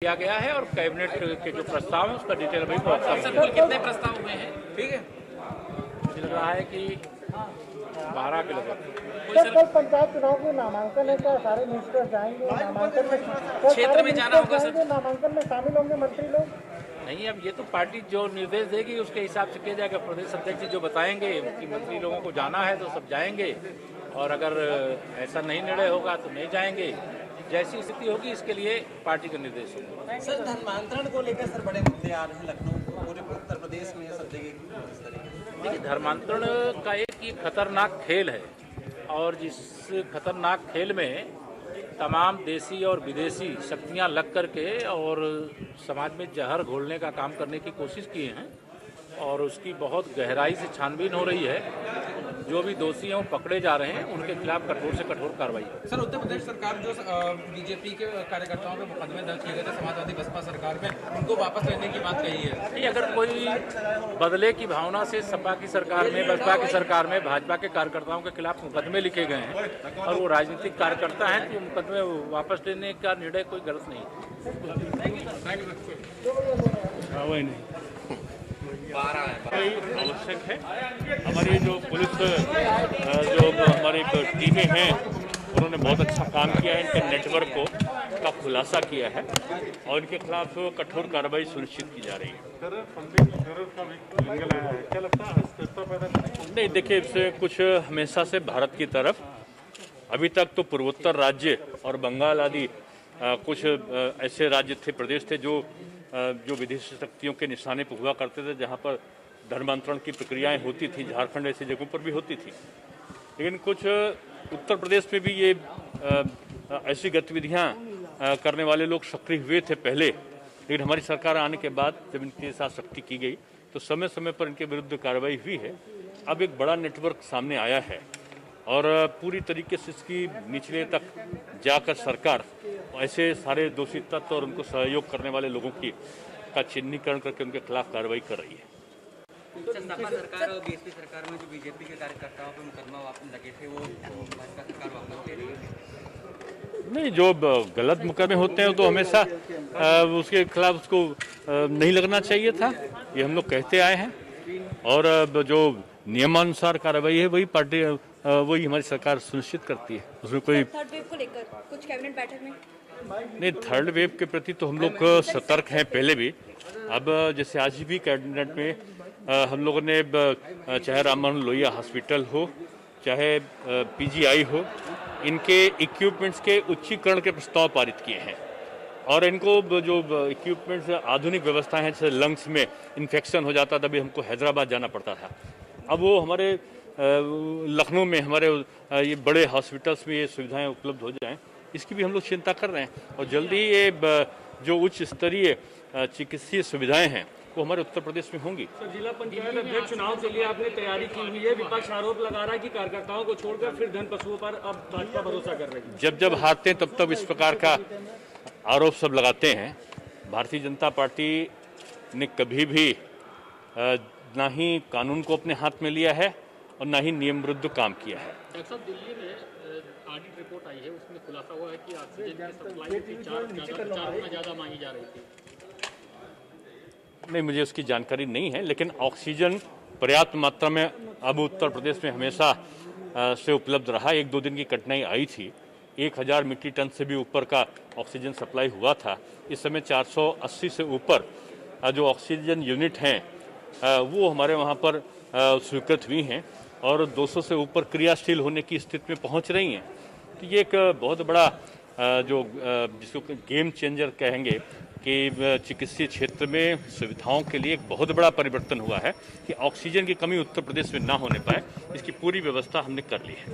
किया गया है और कैबिनेट के जो प्रस्ताव है उसका डिटेल अभी सर कितने प्रस्ताव हुए हैं? ठीक है, मुझे लग रहा है कि 12 के लगभग। सर कल पंचायत चुनाव के नामांकन है, क्या सारे मिनिस्टर जाएंगे नामांकन में? क्षेत्र में जाना होगा सर। नामांकन में शामिल होंगे मंत्री लोग? नहीं, अब ये तो पार्टी जो निर्देश देगी उसके हिसाब से किया जाएगा। प्रदेश अध्यक्ष जो बताएंगे मुख्यमंत्री लोगों को जाना है तो सब जाएंगे, और अगर ऐसा नहीं निर्णय होगा तो नहीं जाएंगे। जैसी स्थिति होगी इसके लिए पार्टी का निर्देश होगा। सर धर्मांतरण को लेकर सर बड़े मुद्दे आ रहे हैं लखनऊ पूरे उत्तर प्रदेश में सब जगह इस तरह। देखिए, धर्मांतरण का एक ये खतरनाक खेल है, और जिस खतरनाक खेल में तमाम देसी और विदेशी शक्तियां लग करके और समाज में जहर घोलने का काम करने की कोशिश किए हैं, और उसकी बहुत गहराई से छानबीन हो रही है। जो भी दोषी हैं वो पकड़े जा रहे हैं, उनके खिलाफ कठोर से कठोर कार्रवाई। सर उत्तर प्रदेश सरकार जो बीजेपी के कार्यकर्ताओं पे मुकदमे दर्ज किए गए थे समाजवादी बसपा सरकार में, उनको वापस लेने की बात कही है। नहीं, अगर कोई बदले की भावना से सपा की सरकार में, बसपा की सरकार में भाजपा के कार्यकर्ताओं के खिलाफ मुकदमे लिखे गए हैं और वो राजनीतिक कार्यकर्ता हैं, तो मुकदमे वापस लेने का निर्णय कोई गलत नहीं है। आवश्यक है। हमारी जो पुलिस जो हमारी टीमें हैं उन्होंने बहुत अच्छा काम किया है, इनके नेटवर्क को का खुलासा किया है और इनके खिलाफ कठोर कार्रवाई सुनिश्चित की जा रही है। नहीं, देखिए, इससे कुछ हमेशा से भारत की तरफ अभी तक तो पूर्वोत्तर राज्य और बंगाल आदि कुछ ऐसे राज्य थे, प्रदेश थे जो विदेशी शक्तियों के निशाने पर हुआ करते थे, जहां पर धर्मांतरण की प्रक्रियाएं होती थी। झारखंड ऐसी जगहों पर भी होती थी, लेकिन कुछ उत्तर प्रदेश में भी ये ऐसी गतिविधियां करने वाले लोग सक्रिय हुए थे पहले, लेकिन हमारी सरकार आने के बाद जब इनके साथ सख्ती की गई तो समय समय पर इनके विरुद्ध कार्रवाई हुई है। अब एक बड़ा नेटवर्क सामने आया है और पूरी तरीके से इसकी निचले तक जाकर सरकार ऐसे सारे दोषी तत्व और उनको सहयोग करने वाले लोगों का चिन्हीकरण करके उनके खिलाफ कार्रवाई कर रही है। सपा सरकार और बीएसपी सरकार में जो बीजेपी के कार्यकर्ताओं पर मुकदमा वापस लगे थे वो भाजपा सरकार वापस ले रही है? नहीं, जो गलत मुकदमे होते हैं तो हमेशा उसके खिलाफ उसको नहीं लगना चाहिए था, ये हम लोग कहते आए हैं। और जो नियमानुसार कार्रवाई है वही हमारी सरकार सुनिश्चित करती है। उसमें कोई थर्ड वेव को लेकर कुछ कैबिनेट बैठक में नहीं, थर्ड वेव के प्रति तो हम लोग सतर्क हैं पहले भी। अब जैसे आज भी कैबिनेट में हम लोगों ने चाहे राम मनोहर लोहिया हॉस्पिटल हो, चाहे पीजीआई हो, इनके इक्विपमेंट्स के उच्चीकरण के प्रस्ताव पारित किए हैं। और इनको जो इक्विपमेंट्स आधुनिक व्यवस्थाएं हैं, जैसे लंग्स में इन्फेक्शन हो जाता तभी हमको हैदराबाद जाना पड़ता था, अब वो हमारे लखनऊ में हमारे ये बड़े हॉस्पिटल्स में ये सुविधाएं उपलब्ध हो जाएं, इसकी भी हम लोग चिंता कर रहे हैं। और जल्दी ये जो उच्च स्तरीय चिकित्सीय सुविधाएं हैं वो हमारे उत्तर प्रदेश में होंगी। सर, जिला पंचायत अध्यक्ष चुनाव के लिए आपने तैयारी की हुई है। विपक्ष आरोप लगा रहा है कि कार्यकर्ताओं को छोड़कर फिर धन पशुओं पर अब भाजपा भरोसा कर रही है। जब हारते हैं तब इस प्रकार का आरोप सब लगाते हैं। भारतीय जनता पार्टी ने कभी भी ना ही कानून को अपने हाथ में लिया है और ना ही नियम विरुद्ध काम किया है। दिल्ली में ऑडिट रिपोर्ट आई है, उसमें खुलासा हुआ है कि ऑक्सीजन की सप्लाई 4 गुना ज्यादा मांगी जा रही थी। नहीं, मुझे उसकी जानकारी नहीं है, लेकिन ऑक्सीजन पर्याप्त मात्रा में अब उत्तर प्रदेश में हमेशा से उपलब्ध रहा। 1-2 दिन की कठिनाई आई थी, 1000 मीट्रिक टन से भी ऊपर का ऑक्सीजन सप्लाई हुआ था। इस समय 480 से ऊपर जो ऑक्सीजन यूनिट हैं वो हमारे वहाँ पर स्वीकृत हुई हैं और 200 से ऊपर क्रियाशील होने की स्थिति में पहुँच रही हैं। तो ये एक बहुत बड़ा जो जिसको गेम चेंजर कहेंगे कि चिकित्सीय क्षेत्र में सुविधाओं के लिए एक बहुत बड़ा परिवर्तन हुआ है कि ऑक्सीजन की कमी उत्तर प्रदेश में ना होने पाए, इसकी पूरी व्यवस्था हमने कर ली है।